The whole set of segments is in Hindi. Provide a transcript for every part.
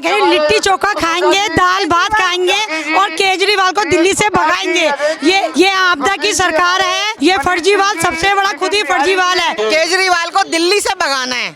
कह रही हूँ लिट्टी चोखा खाएंगे, दाल भात खाएंगे और केजरीवाल को दिल्ली से भगाएंगे। ये आपदा की सरकार है, ये फर्जीवाल सबसे बड़ा खुद ही फर्जीवाल है। केजरीवाल को दिल्ली से भगाना है,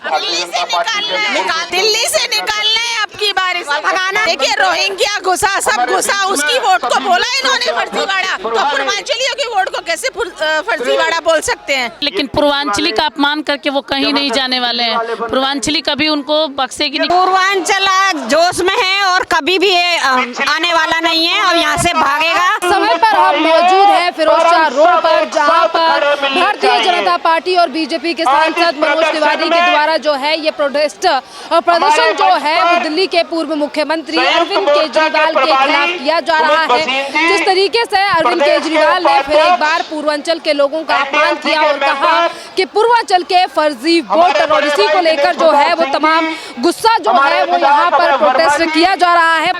दिल्ली से निकालना है, अब की बार भगाना। देखिए रोहिंग्या घुसा, सब घुसा, उसकी वोट को बोला इन्होंने फर्जीवाड़ा, तो पूर्वांचलियों की वोट को कैसे फर्जीवाड़ा बोल सकते हैं। लेकिन पूर्वांचली का अपमान करके वो कहीं नहीं जाने वाले हैं। पूर्वांचली कभी उनको बख्शेगी नहीं। पूर्वांचल जोश में है और कभी भी आने वाला नहीं है और यहाँ से भागेगा। समय पर हम मौजूद हैं फिरोजशाह रोड पर, जहाँ पर भारतीय जनता पार्टी और बीजेपी के सांसद मनोज तिवारी के द्वारा जो है ये प्रोटेस्ट और प्रदर्शन जो है वो दिल्ली के पूर्व मुख्यमंत्री अरविंद केजरीवाल के खिलाफ किया जा रहा है। जिस तरीके से अरविंद केजरीवाल ने फिर एक बार पूर्वांचल के लोगों का अपमान किया और कहा कि पूर्वांचल के फर्जी वोटर और इसी को लेकर जो है वो तमाम गुस्सा जो है वो यहाँ पर प्रोटेस्ट किया जा रहा है।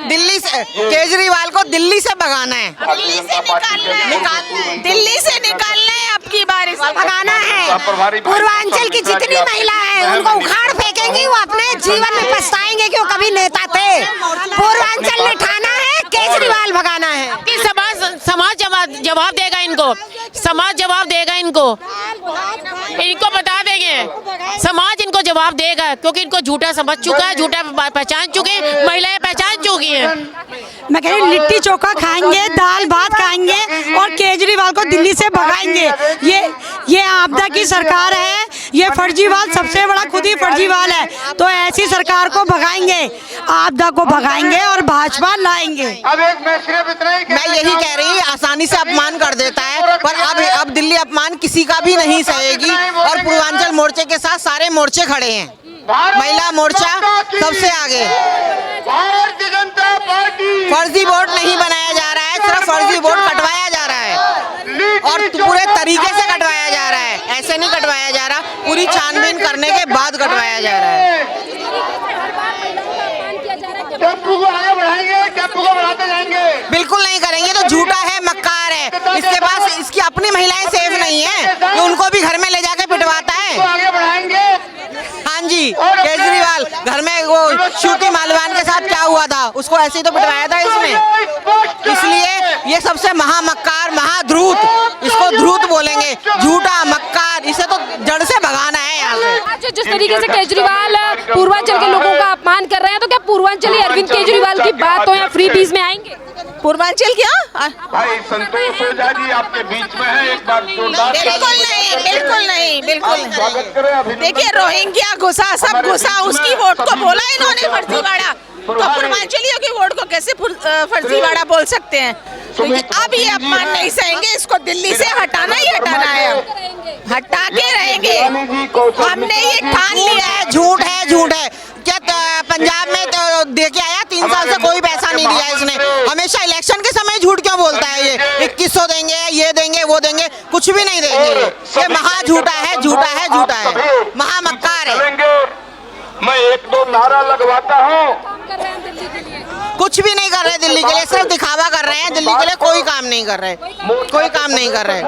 दिल्ली से केजरीवाल को दिल्ली से भगाना है, दिल्ली से निकालना है, दिल्ली से निकालना है, अब की बार भगाना है। पूर्वांचल की जितनी महिला है उनको उखाड़ फेंकेंगी, वो अपने जीवन में पछताएंगे कि वो कभी नेता थे। पूर्वांचल ने ठाना है, केजरीवाल भगाना है। समाज जवाब देगा इनको, समाज जवाब देगा इनको बता देंगे, समाज इनको जवाब देगा क्योंकि इनको झूठा समझ चुका है, झूठा पहचान चुके, महिलाएं पहचान चुकी हैं। मैं कह रही हूँ लिट्टी चोखा खाएंगे, दाल भात खाएंगे और केजरीवाल को दिल्ली से भगाएंगे। ये आपदा की सरकार है, ये फर्जीवाल सबसे बड़ा खुद ही फर्जीवाल है। तो ऐसी सरकार को भगाएंगे, आपदा को भगाएंगे और भाजपा लाएंगे। मैं यही कह रही, आसानी से अपमान कर देता है, पर अब दिल्ली अपमान किसी का भी नहीं सहेगी और पूर्वांचल मोर्चे के साथ सारे मोर्चे खड़े हैं, महिला मोर्चा सबसे आगे। फर्जी वोट नहीं बनाया जा रहा है, सिर्फ फर्जी वोट कटवाया जा रहा है और पूरे तरीके से कटवाया जा रहा है, ऐसे नहीं कटवाया जा रहा, पूरी छानबीन करने के बाद कटवाया जा रहा है। टेम्पू को आगे बढ़ाएंगे, टेम्पू को बढ़ाते जाएंगे। बिल्कुल नहीं करेंगे, तो झूठा है, मक्कार है, इसके पास इसकी अपनी महिलाएं सेफ नहीं है, तो उनको भी घर में ले जाके पिटवाता है। आगे बढ़ाएंगे। हाँ जी, केजरीवाल घर में वो श्रुति मालवान के साथ क्या हुआ था, उसको ऐसे ही तो पिटवाया था इसने। इसलिए ये सबसे महामक्कार, महाध्रुत, इसको ध्रुत बोलेंगे, झूठा मक्कार, इसे तो जड़ से भगाना है यहाँ से। जिस तरीके से केजरीवाल पूर्वांचल के लोगों का अपमान कर रहे हैं, तो क्या पूर्वांचली अरविंद केजरीवाल की बात हो या फ्री बीज में आएंगे? पूर्वांचल क्या? भाई संतोष ओझा जी आपके बीच में है, एक बार जोरदार बिल्कुल नहीं, बिल्कुल नहीं, बिल्कुल नहीं। देखिए रोहिंग्या घुसा, सब घुसा, उसकी वोट को बोला इन्होंने फर्जीवाड़ा, तो पूर्वांचलियों की वोट को कैसे फर्जीवाड़ा बोल सकते हैं। तो अब ये अपमान नहीं सहेंगे, इसको दिल्ली से हटाना ही हटाना है, अब हटा के रहेंगे। हमने ये ठान लिया है। झूठ है, झूठ है। क्या पंजाब में तो दे के आया, 3 साल से कोई पैसा नहीं दिया इसने। हमेशा इलेक्शन के समय झूठ क्यों बोलता है ये? 2100 देंगे, ये देंगे, वो देंगे, कुछ भी नहीं देंगे। ये महा झूठा है, झूठा है, झूठा है, महामक्कार है। मैं 1-2 नारा लगवाता हूँ। कुछ भी नहीं कर रहे दिल्ली के लिए, सिर्फ दिखावा कर रहे हैं, दिल्ली के लिए कोई काम नहीं कर रहे, कोई काम नहीं कर रहे।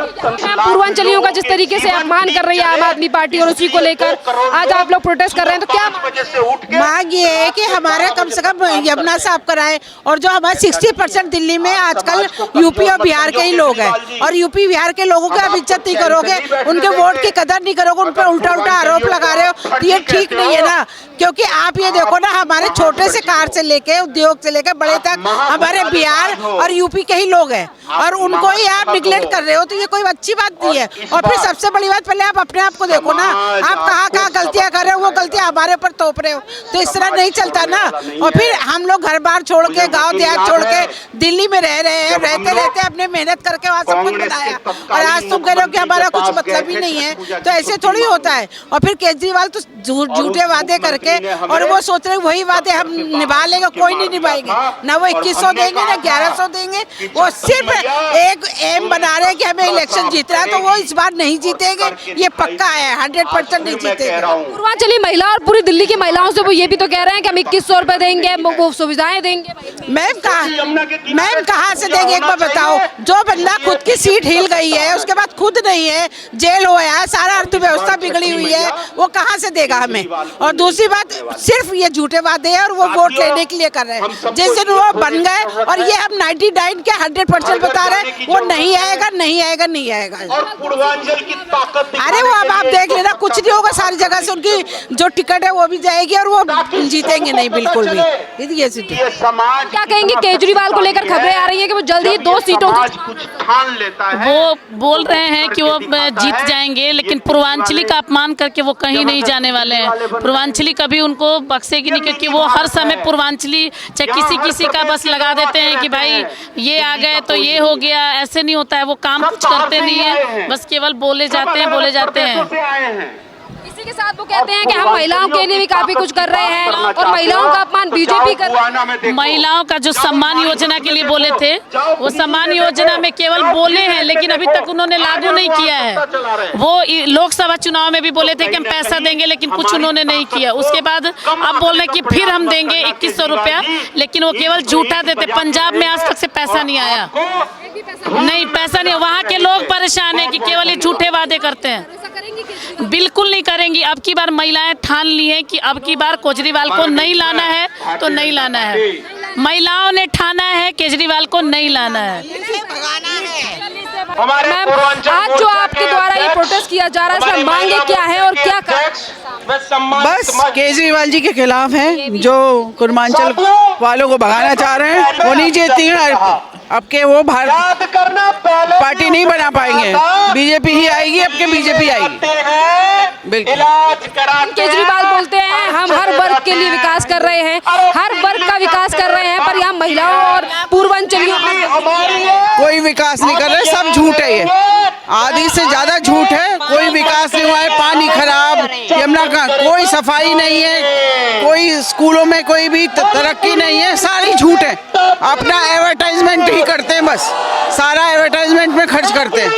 पूर्वांचलियों का जिस तरीके से अपमान कर रही है आम आदमी पार्टी और उसी को लेकर आज आप लोग प्रोटेस्ट कर रहे हैं, तो क्या मांग ये है कि हमारे कम से कम यमुना साफ कराएं। और जो हमारे 60% दिल्ली में आजकल यूपी और बिहार के ही लोग हैं, और यूपी बिहार के लोगों की आप इज्जत नहीं करोगे, उनके वोट की कदर नहीं करोगे, उन पर उल्टा उल्टा आरोप लगा रहे हो, तो ये ठीक नहीं है ना। क्योंकि आप ये देखो ना, हमारे छोटे से कार से लेके उद्योग से लेकर बड़े तक हमारे बिहार और यूपी के ही लोग हैं, और उनको ही आप निगलेक्ट कर रहे हो, तो ये कोई अच्छी बात नहीं है। और फिर सबसे बड़ी बात, पहले आप अपने आप को देखो ना, आप कहाँ कहाँ गलतियाँ कर रहे हो, वो गलतियाँ हमारे ऊपर थोप रहे हो, तो इस तरह नहीं चलता ना। और फिर हम लोग घर बार छोड़ के, गाँव देहात छोड़ के दिल्ली में रह रहे हैं, रहते रहते अपने मेहनत करके वहाँ सब कुछ बनाया, और आज तुम कह रहे हो कि हमारा कुछ मतलब ही नहीं है, तो ऐसे थोड़ी होता है। और फिर केजरीवाल तो झूठे वादे करके, और वो सोच रहे वही वादे हम निभा लेंगे, कोई नहीं निभाएंगे ना। वो 2100 देंगे ना 1100 देंगे, वो सिर्फ एक एम बना रहे हैं कि हमें इलेक्शन जीतना है, तो वो इस बार नहीं जीतेंगे, ये पक्का है, 100% नहीं जीतेंगे। पूर्वांचली महिला और पूरी दिल्ली की महिलाओं से वो ये भी तो कह रहे हैं कि हम 2100 रुपए देंगे, वो सुविधाएं देंगे। मैम कहाँ से देंगे, एक बार बताओ। जो बंदा खुद की सीट हिल गई है, उसके बाद खुद नहीं है, जेल हुआ है, सारा अर्थव्यवस्था बिगड़ी हुई है, वो कहाँ से देगा हमें। और दूसरी बात, सिर्फ ये झूठे वादे हैं और वो वोट लेने के लिए कर रहे हैं। जिस दिन वो बन गए और ये हम 99 के 100% बता रहे हैं, वो नहीं आएगा, नहीं आएगा, नहीं आएगा। अरे वो अब आप देख लेना, कुछ नहीं होगा, सारी जगह से उनकी जो टिकट है वो भी जाएगी और वो जीतेंगे नहीं बिल्कुल भी। ये क्या कहेंगे केजरीवाल को लेकर खबरें आ रही है कि वो जल्दी ही 2 सीटों वो बोल रहे हैं कि वो जीत जाएंगे, लेकिन पूर्वांचली का अपमान करके वो कहीं नहीं जाने वाले हैं। पूर्वांचली कभी उनको बख्शेगी नहीं, क्योंकि वो हर समय पूर्वांचली चाहे किसी का बस लगा देते हैं कि भाई ये आ गए तो ये हो गया। ऐसे नहीं होता है, वो काम कुछ करते नहीं है, बस केवल बोले जाते हैं। इसी के साथ वो कहते हैं कि हम महिलाओं के लिए भी काफी कुछ कर रहे हैं और महिलाओं का अपमान बीजेपी कर रही है। महिलाओं का जो सम्मान योजना के लिए बोले थे, वो सम्मान योजना में केवल बोले हैं, लेकिन अभी तक उन्होंने लागू नहीं किया है। वो लोकसभा चुनाव में भी बोले थे कि हम पैसा देंगे, लेकिन कुछ उन्होंने नहीं किया। उसके बाद अब बोल रहे कि फिर हम देंगे 2100 रुपया, लेकिन वो केवल झूठा देते। पंजाब में आज तक से पैसा नहीं आया, नहीं पैसा नहीं। वहाँ के लोग परेशान है कि केवल ये झूठे वादे करते हैं। बिल्कुल नहीं करेंगी। अब की बार महिलाएं ठान ली हैं कि अब की बार केजरीवाल को नहीं लाना है तो नहीं लाना है। महिलाओं ने ठाना है केजरीवाल को नहीं लाना है। मैम, आज जो आपके द्वारा ये प्रोटेस्ट किया जा रहा है, इसमें मांगे क्या है और क्या बस केजरीवाल जी के खिलाफ है, जो पूर्वांचल वालों को भगाना चाह रहे हैं। वो नहीं जीतती है अब के, वो भारत पार्टी नहीं बना पाएंगे, बीजेपी ही आएगी, अब के बीजेपी आएगी। बिल्कुल केजरीवाल बोलते हैं हम हर वर्ग के लिए विकास कर रहे हैं, हर वर्ग का विकास कर रहे हैं, पर यहाँ महिलाओं और पूर्वांचलियों कोई विकास नहीं कर रहे, सब झूठ है। ये आधी से ज्यादा झूठ है। कोई विकास नहीं हुआ है, पानी खराब, यमुना का कोई सफाई नहीं है, कोई स्कूलों में कोई भी तरक्की नहीं है, सारी झूठ है। अपना एडवर्टाइजमेंट ही करते हैं, बस सारा एडवर्टाइजमेंट में खर्च करते हैं।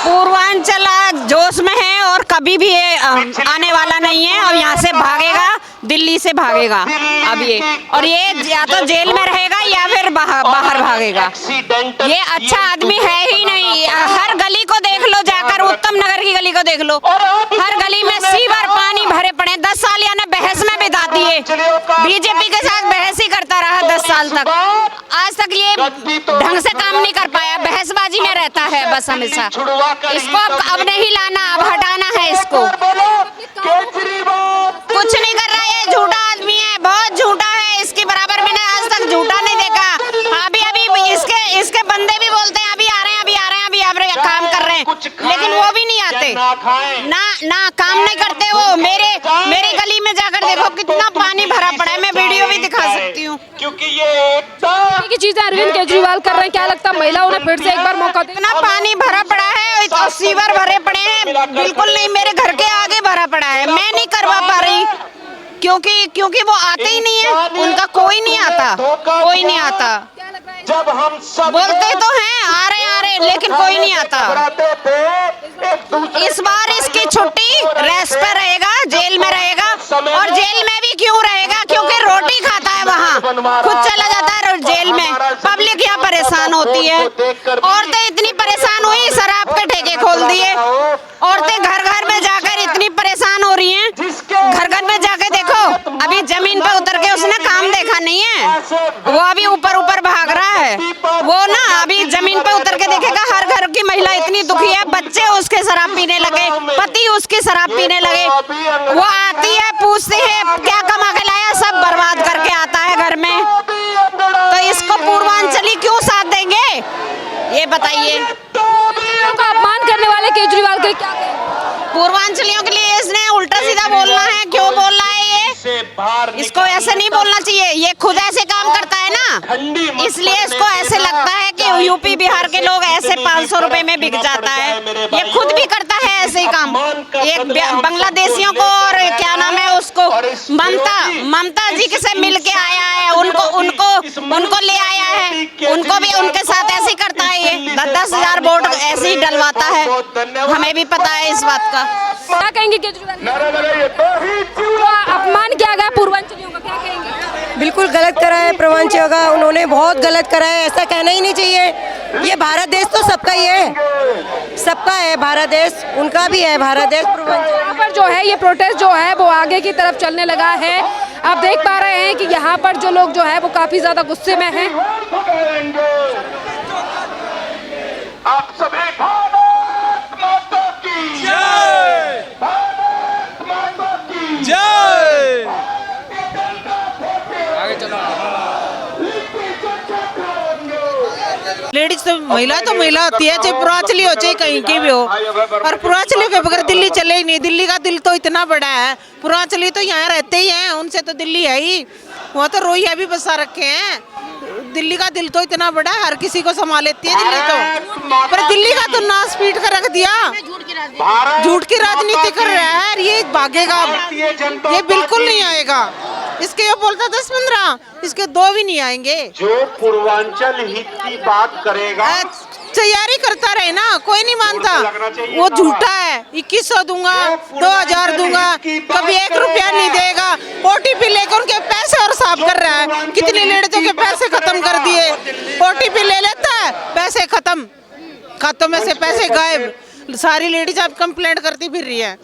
पूर्वांचल जोश में है और कभी भी ये आने वाला नहीं है और यहाँ से भागेगा, दिल्ली से भागेगा अब ये। और ये या तो जेल में रहेगा या फिर बाहर भागेगा। ये अच्छा आदमी है ही नहीं। हर गली को देख लो जाकर, उत्तम नगर की गली को देख लो, हर गली में सीवर पानी भरे पड़े। 10 साल यानी बहस में बिता दिए, बीजेपी के साथ बहस ही करता रहा 10 साल तक। आज तक ये ढंग से काम नहीं कर पाया, बहसबाजी में रहता है बस हमेशा। इसको अब नहीं लाना, अब हटाना है इसको। कुछ नहीं कर रहा है, झूठा आदमी है, बहुत झूठा है। इसके बराबर मैंने आज तक झूठा नहीं देखा। अभी इसके बंदे भी बोलते हैं अभी आ रहे हैं, अभी आ रहे हैं, अभी काम कर रहे हैं, लेकिन वो भी नहीं आते, ना काम नहीं करते। वो मेरी गली में जाकर देखो कितना पानी भरा पड़ा है, मैं वीडियो भी दिखा सकती हूँ। क्योंकि ये चीजें अरविंद केजरीवाल कर रहे हैं, क्या लगता है महिलाओं ने फिर से एक बार मौका इतना पानी भरा पड़ा है, सीवर भरे पड़े हैं, बिल्कुल नहीं। मेरे घर के आगे भरा पड़ा है, मैं नहीं करवा पा रही क्योंकि वो आते ही नहीं है, उनका कोई नहीं आता। जब हम सब बोलते तो हैं आ रहे लेकिन कोई नहीं आता। इस बार इसकी छुट्टी रेस्ट पर रहेगा, जेल में रहेगा। और जेल में भी क्यों रहेगा? क्योंकि रोटी खाता है वहाँ, खुद चला जाता है जेल में। पब्लिक यहाँ परेशान होती है, औरतें इतनी परेशान हुई, शराब के ठेके खोल दिए। औरतें घर घर में जाकर इतनी परेशान हो रही हैं, घर घर में जाके देखो, अभी जमीन पे उतर के उसने काम देखा नहीं है, वो अभी ऊपर भाग रहा है। वो ना अभी जमीन पे उतर के देखेगा, हर घर की महिला इतनी दुखी है, बच्चे उसके शराब पीने लगे, पति उसकी शराब पीने लगे। वो आती है, पूछती है क्या कमा के लाया, सब बर्बाद करके आता है घर में। तो इसको पूर्वांचली क्यों साथ देंगे, ये बताइए। अपमान करने वाले केजरीवाल के क्या पूर्वांचलियों के लिए इसने उल्टा सीधा बोलना है, क्यों बोल रहा है ये? इसको ऐसे नहीं बोलना चाहिए, ये खुद ऐसे काम करता है ना, इसलिए इसको ऐसे लगता है कि यूपी बिहार के लोग ऐसे 500 रुपए में बिक जाता है। ये खुद भी करता है ऐसे ही काम। एक बांग्लादेशियों को, और क्या नाम है उसको, ममता जी से मिल के आया है, उनको उनको ले आया है, उनको भी उनके साथ ऐसे ही करता है ये 10,000 वोट ऐसे ही डलवाता है, हमें भी पता है इस बात का। क्या कहेंगे केजरीवाल तो अपमान किया गया पूर्वांचलियों का, क्या कहेंगे? बिल्कुल गलत करा है पूर्वांचल का, उन्होंने बहुत गलत करा है, ऐसा कहना ही नहीं चाहिए। ये भारत देश तो सबका ही है, सबका है भारत देश, उनका भी है भारत देश। यहाँ पर जो है ये प्रोटेस्ट जो है वो आगे की तरफ चलने लगा है। आप देख पा रहे हैं कि यहाँ पर जो लोग जो है वो काफी ज्यादा गुस्से में हैं। आप सभी भारत माता की जय, भारत माता की जय। आगे चलो। लेडीज तो महिला होती है, चाहे पूर्वांचली हो चाहे कहीं की भी हो, और पूर्वांचली के बगैर दिल्ली चले ही नहीं। दिल्ली का दिल तो इतना बड़ा है, पूर्वांचली तो यहाँ रहते ही हैं, उनसे तो दिल्ली है ही, वहाँ तो रोहिया भी बसा रखे हैं। दिल्ली का दिल तो इतना बड़ा है, हर किसी को संभाल लेती है दिल्ली तो, पर दिल्ली का तो नाश पीट कर रख दिया, झूठ की राजनीति कर रहा है। ये भागेगा, ये बिल्कुल नहीं आएगा। इसके ये बोलता 10-15, इसके 2 भी नहीं आएंगे। जो पूर्वांचल हित की बात करेगा तैयारी करता रहे ना, कोई नहीं मानता, वो झूठा है। 2100 दूंगा, 2000 दूंगा, कभी 1 रुपया नहीं देगा। OTP लेकर उनके पैसे और साफ कर रहा है। कितनी लड़कियों के पैसे खत्म कर दिए, OTP ले लेता है, पैसे खत्म, खातों में से पैसे गायब। सारी लेडीज अब कंप्लेंट करती फिर रही है।